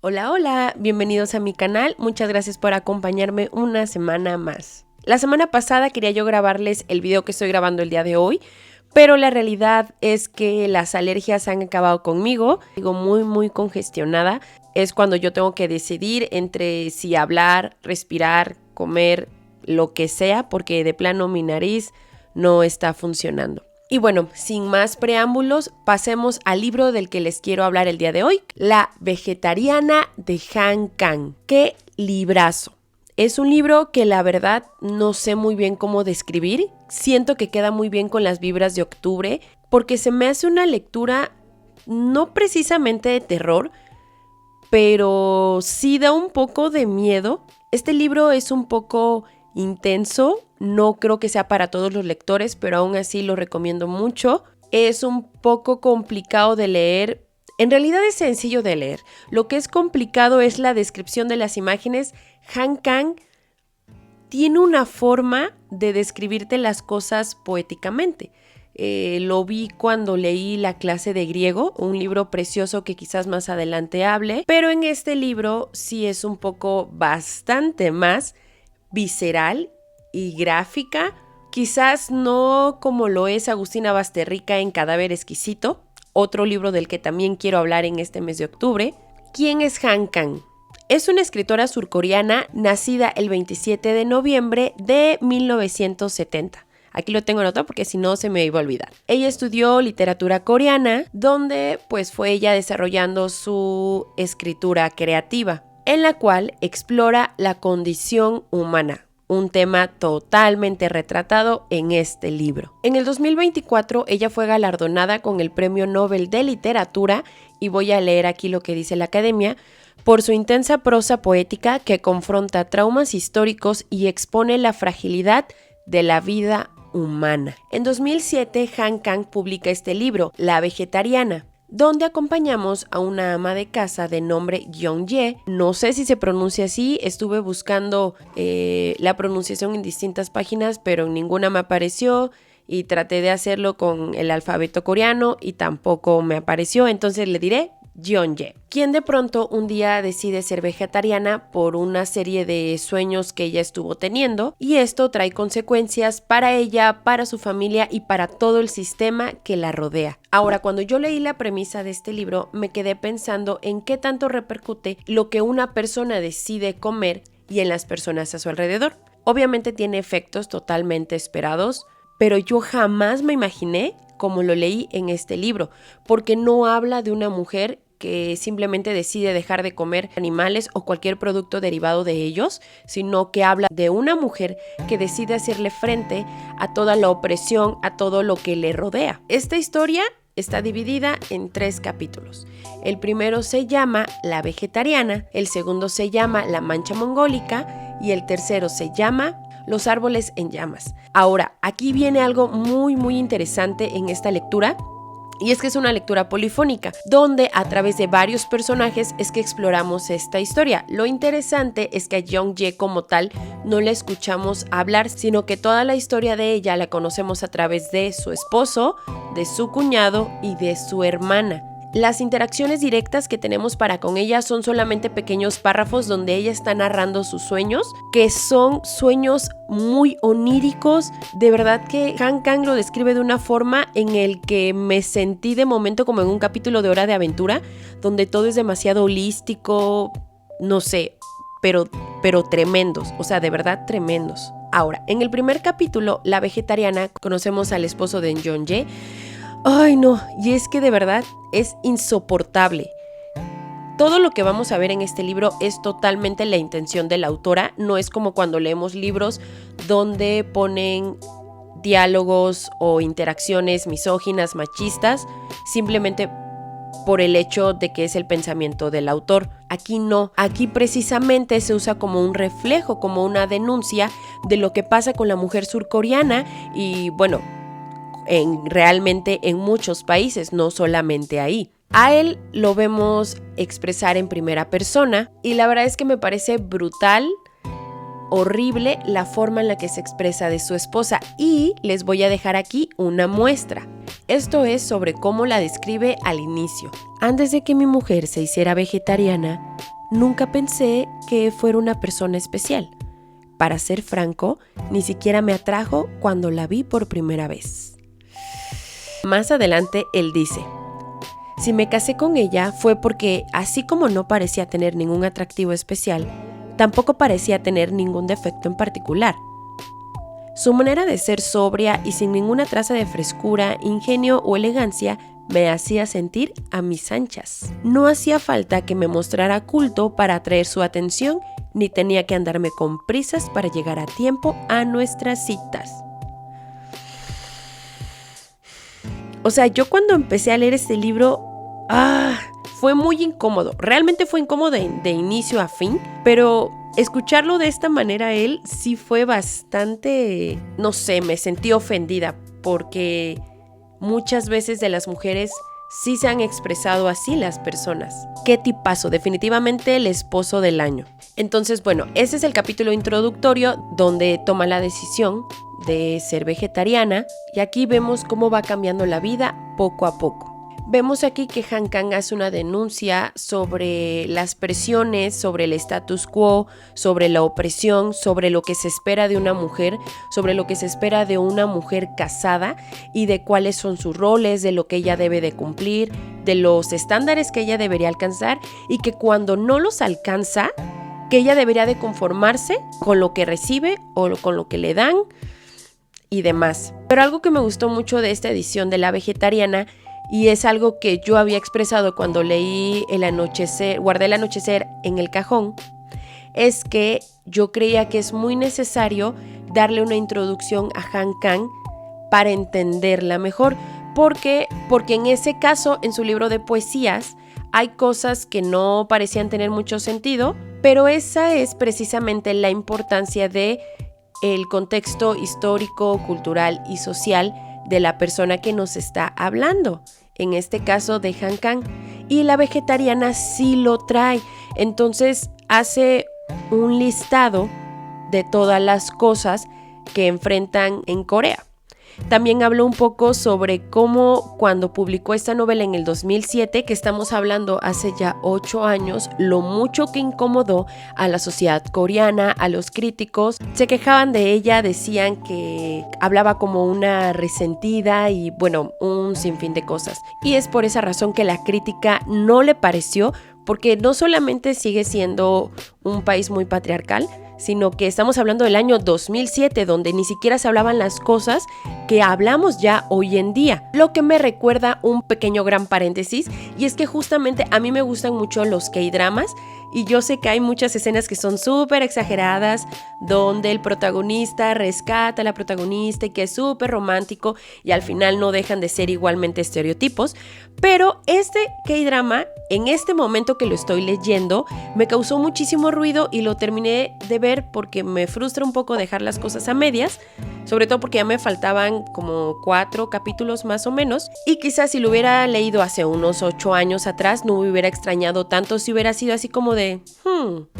Hola, hola, bienvenidos a mi canal, muchas gracias por acompañarme una semana más. La semana pasada quería yo grabarles el video que estoy grabando el día de hoy, pero la realidad es que las alergias han acabado conmigo. Digo, muy congestionada. Es cuando yo tengo que decidir entre si hablar, respirar, comer, lo que sea, porque de plano mi nariz no está funcionando. Y bueno, sin más preámbulos, pasemos al libro del que les quiero hablar el día de hoy, La vegetariana de Han Kang. ¡Qué librazo! Es un libro que la verdad no sé muy bien cómo describir. Siento que queda muy bien con las vibras de octubre porque se me hace una lectura no precisamente de terror, pero sí da un poco de miedo. Este libro es un poco intenso, no creo que sea para todos los lectores, pero aún así lo recomiendo mucho. Es un poco complicado de leer, en realidad es sencillo de leer. Lo que es complicado es la descripción de las imágenes. Han Kang tiene una forma de describirte las cosas poéticamente. Lo vi cuando leí La clase de griego, un libro precioso que quizás más adelante hable, pero en este libro sí es un poco bastante más visceral y gráfica, quizás no como lo es Agustina Basterrica en Cadáver Exquisito, otro libro del que también quiero hablar en este mes de octubre. ¿Quién es Han Kang? Es una escritora surcoreana nacida el 27 de noviembre de 1970. Aquí lo tengo anotado porque si no se me iba a olvidar. Ella estudió literatura coreana, donde pues fue ella desarrollando su escritura creativa, en la cual explora la condición humana, un tema totalmente retratado en este libro. En el 2024 ella fue galardonada con el Premio Nobel de Literatura, y voy a leer aquí lo que dice la Academia, por su intensa prosa poética que confronta traumas históricos y expone la fragilidad de la vida humana. En 2007, Han Kang publica este libro, La vegetariana, donde acompañamos a una ama de casa de nombre Yeon-ye. No sé si se pronuncia así, estuve buscando la pronunciación en distintas páginas, pero en ninguna me apareció y traté de hacerlo con el alfabeto coreano y tampoco me apareció, entonces le diré Yeon-ye, quien de pronto un día decide ser vegetariana por una serie de sueños que ella estuvo teniendo, y esto trae consecuencias para ella, para su familia y para todo el sistema que la rodea. Ahora, cuando yo leí la premisa de este libro, me quedé pensando en qué tanto repercute lo que una persona decide comer y en las personas a su alrededor. Obviamente tiene efectos totalmente esperados, pero yo jamás me imaginé como lo leí en este libro, porque no habla de una mujer que simplemente decide dejar de comer animales o cualquier producto derivado de ellos, sino que habla de una mujer que decide hacerle frente a toda la opresión, a todo lo que le rodea. Esta historia está dividida en 3 capítulos. El primero se llama La vegetariana, el segundo se llama La mancha mongólica y el tercero se llama Los árboles en llamas. Ahora, aquí viene algo muy interesante en esta lectura, y es que es una lectura polifónica, donde a través de varios personajes es que exploramos esta historia. Lo interesante es que a Yeon-ye como tal no la escuchamos hablar, sino que toda la historia de ella la conocemos a través de su esposo, de su cuñado y de su hermana. Las interacciones directas que tenemos para con ella son solamente pequeños párrafos donde ella está narrando sus sueños, que son sueños muy oníricos. De verdad que Han Kang lo describe de una forma en el que me sentí de momento como en un capítulo de Hora de Aventura, donde todo es demasiado holístico, no sé, pero tremendos, o sea, de verdad tremendos. Ahora, en el primer capítulo, La vegetariana, conocemos al esposo de Yeon-ye. Ay no, y es que de verdad es insoportable. Todo lo que vamos a ver en este libro es totalmente la intención de la autora, no es como cuando leemos libros donde ponen diálogos o interacciones misóginas, machistas, simplemente por el hecho de que es el pensamiento del autor. Aquí no, aquí precisamente se usa como un reflejo, como una denuncia de lo que pasa con la mujer surcoreana y bueno, realmente en muchos países, no solamente ahí. A él lo vemos expresar en primera persona y la verdad es que me parece brutal, horrible la forma en la que se expresa de su esposa, y les voy a dejar aquí una muestra. Esto es sobre cómo la describe al inicio. Antes de que mi mujer se hiciera vegetariana, nunca pensé que fuera una persona especial. Para ser franco, ni siquiera me atrajo cuando la vi por primera vez. Más adelante, él dice: si me casé con ella fue porque, así como no parecía tener ningún atractivo especial, tampoco parecía tener ningún defecto en particular. Su manera de ser sobria y sin ninguna traza de frescura, ingenio o elegancia me hacía sentir a mis anchas. No hacía falta que me mostrara culto para atraer su atención, ni tenía que andarme con prisas para llegar a tiempo a nuestras citas. O sea, yo cuando empecé a leer este libro, fue muy incómodo. Realmente fue incómodo de inicio a fin, pero escucharlo de esta manera él sí fue bastante, no sé, me sentí ofendida porque muchas veces de las mujeres sí se han expresado así las personas. Qué tipazo, definitivamente el esposo del año. Entonces, bueno, ese es el capítulo introductorio donde toma la decisión de ser vegetariana y aquí vemos cómo va cambiando la vida poco a poco. Vemos aquí que Han Kang hace una denuncia sobre las presiones, sobre el status quo, sobre la opresión, sobre lo que se espera de una mujer, sobre lo que se espera de una mujer casada y de cuáles son sus roles, de lo que ella debe de cumplir, de los estándares que ella debería alcanzar y que cuando no los alcanza, que ella debería de conformarse con lo que recibe o con lo que le dan y demás. Pero algo que me gustó mucho de esta edición de La Vegetariana, y es algo que yo había expresado cuando leí El Anochecer, guardé El Anochecer en el cajón, es que yo creía que es muy necesario darle una introducción a Han Kang para entenderla mejor, porque en ese caso, en su libro de poesías, hay cosas que no parecían tener mucho sentido, pero esa es precisamente la importancia de el contexto histórico, cultural y social de la persona que nos está hablando, en este caso de Han Kang, y La Vegetariana sí lo trae. Entonces hace un listado de todas las cosas que enfrentan en Corea. También habló un poco sobre cómo cuando publicó esta novela en el 2007, que estamos hablando hace ya 8 años, lo mucho que incomodó a la sociedad coreana, a los críticos. Se quejaban de ella, decían que hablaba como una resentida y bueno, un sinfín de cosas. Y es por esa razón que la crítica no le pareció, porque no solamente sigue siendo un país muy patriarcal, sino que estamos hablando del año 2007, donde ni siquiera se hablaban las cosas que hablamos ya hoy en día. Lo que me recuerda un pequeño gran paréntesis, y es que justamente a mí me gustan mucho los K-dramas, y yo sé que hay muchas escenas que son súper exageradas, donde el protagonista rescata a la protagonista y que es súper romántico, y al final no dejan de ser igualmente estereotipos, pero este K-drama, en este momento que lo estoy leyendo, me causó muchísimo ruido y lo terminé de ver porque me frustra un poco dejar las cosas a medias, sobre todo porque ya me faltaban como 4 capítulos más o menos, y quizás si lo hubiera leído hace unos 8 años atrás no me hubiera extrañado tanto, si hubiera sido así como de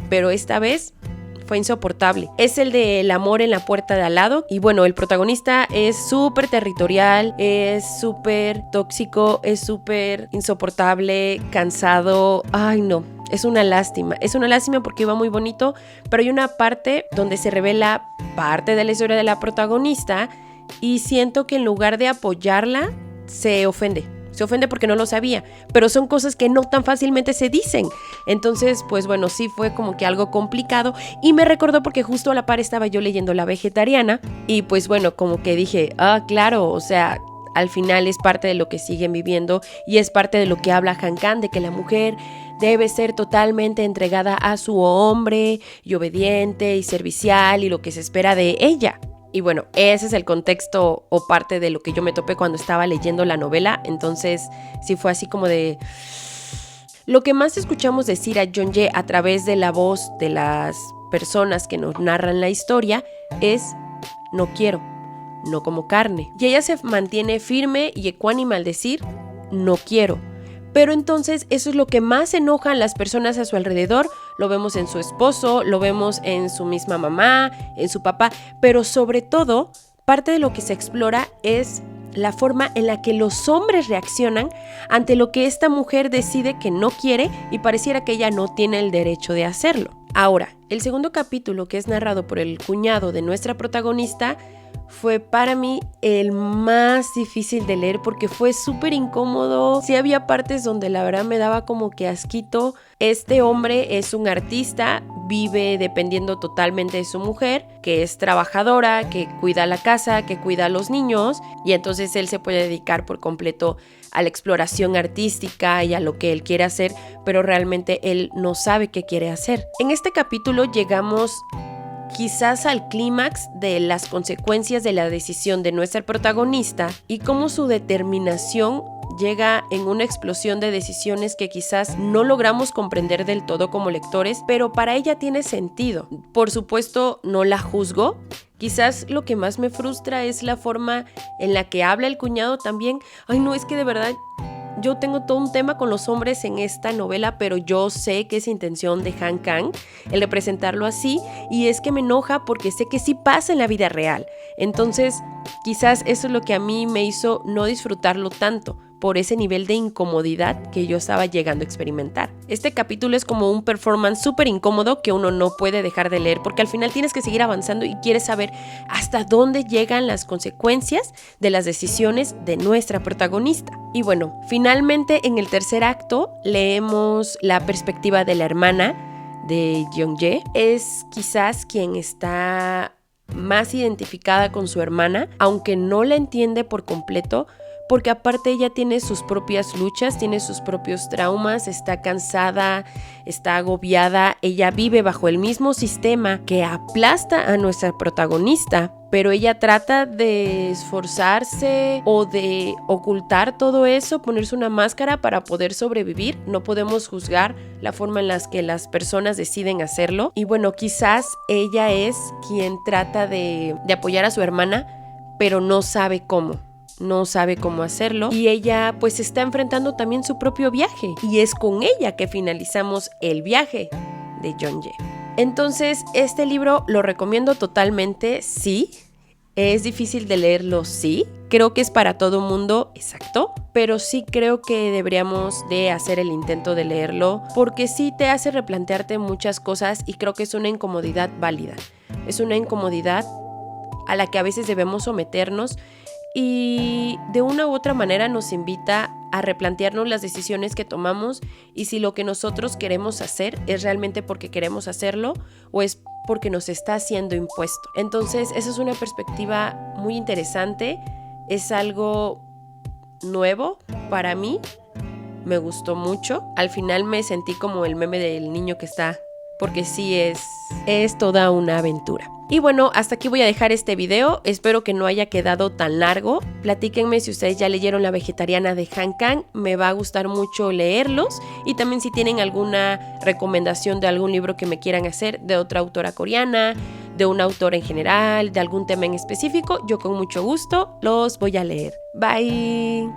pero esta vez fue insoportable. Es el de El amor en la puerta de al lado, y bueno, el protagonista es súper territorial, es súper tóxico, es súper insoportable, cansado. Ay, no. Es una lástima porque iba muy bonito, pero hay una parte donde se revela parte de la historia de la protagonista y siento que en lugar de apoyarla, se ofende porque no lo sabía, pero son cosas que no tan fácilmente se dicen. Entonces, pues bueno, sí fue como que algo complicado y me recordó porque justo a la par estaba yo leyendo La Vegetariana y pues bueno, como que dije, claro, o sea, al final es parte de lo que siguen viviendo y es parte de lo que habla Han Kang, de que la mujer debe ser totalmente entregada a su hombre y obediente y servicial y lo que se espera de ella. Y bueno, ese es el contexto o parte de lo que yo me topé cuando estaba leyendo la novela. Entonces sí fue así como de... Lo que más escuchamos decir a Jeon-jae a través de la voz de las personas que nos narran la historia es: no quiero, no como carne. Y ella se mantiene firme y ecuánime al decir: no quiero. Pero entonces eso es lo que más enoja a las personas a su alrededor. Lo vemos en su esposo, lo vemos en su misma mamá, en su papá, pero sobre todo, parte de lo que se explora es la forma en la que los hombres reaccionan ante lo que esta mujer decide que no quiere y pareciera que ella no tiene el derecho de hacerlo. Ahora, el segundo capítulo, que es narrado por el cuñado de nuestra protagonista, fue para mí el más difícil de leer porque fue súper incómodo. Sí había partes donde la verdad me daba como que asquito. Este hombre es un artista, vive dependiendo totalmente de su mujer, que es trabajadora, que cuida la casa, que cuida a los niños, y entonces él se puede dedicar por completo a la exploración artística y a lo que él quiere hacer, pero realmente él no sabe qué quiere hacer. En este capítulo llegamos quizás al clímax de las consecuencias de la decisión de nuestra protagonista y cómo su determinación llega en una explosión de decisiones que quizás no logramos comprender del todo como lectores, pero para ella tiene sentido. Por supuesto, no la juzgo. Quizás lo que más me frustra es la forma en la que habla el cuñado también. Ay, no, es que de verdad yo tengo todo un tema con los hombres en esta novela, pero yo sé que es intención de Han Kang el representarlo así, y es que me enoja porque sé que sí pasa en la vida real. Entonces, quizás eso es lo que a mí me hizo no disfrutarlo tanto, por ese nivel de incomodidad que yo estaba llegando a experimentar. Este capítulo es como un performance súper incómodo que uno no puede dejar de leer porque al final tienes que seguir avanzando y quieres saber hasta dónde llegan las consecuencias de las decisiones de nuestra protagonista. Y bueno, finalmente en el tercer acto leemos la perspectiva de la hermana de Jeong-jae. Es quizás quien está más identificada con su hermana, aunque no la entiende por completo, porque aparte ella tiene sus propias luchas, tiene sus propios traumas, está cansada, está agobiada, ella vive bajo el mismo sistema que aplasta a nuestra protagonista, pero ella trata de esforzarse o de ocultar todo eso, ponerse una máscara para poder sobrevivir. No podemos juzgar la forma en la que las personas deciden hacerlo. Y bueno, quizás ella es quien trata de apoyar a su hermana, pero no sabe cómo. No sabe cómo hacerlo y ella pues está enfrentando también su propio viaje y es con ella que finalizamos el viaje de Jeong-jae. Entonces este libro lo recomiendo totalmente, sí. Es difícil de leerlo, sí. Creo que es para todo mundo, exacto, pero sí creo que deberíamos de hacer el intento de leerlo porque sí te hace replantearte muchas cosas y creo que es una incomodidad válida. Es una incomodidad a la que a veces debemos someternos y de una u otra manera nos invita a replantearnos las decisiones que tomamos y si lo que nosotros queremos hacer es realmente porque queremos hacerlo o es porque nos está siendo impuesto. Entonces, esa es una perspectiva muy interesante, es algo nuevo para mí, me gustó mucho. Al final me sentí como el meme del niño que está, porque sí es toda una aventura. Y bueno, hasta aquí voy a dejar este video, espero que no haya quedado tan largo. Platíquenme si ustedes ya leyeron La vegetariana de Han Kang, me va a gustar mucho leerlos. Y también si tienen alguna recomendación de algún libro que me quieran hacer, de otra autora coreana, de un autor en general, de algún tema en específico, yo con mucho gusto los voy a leer. Bye.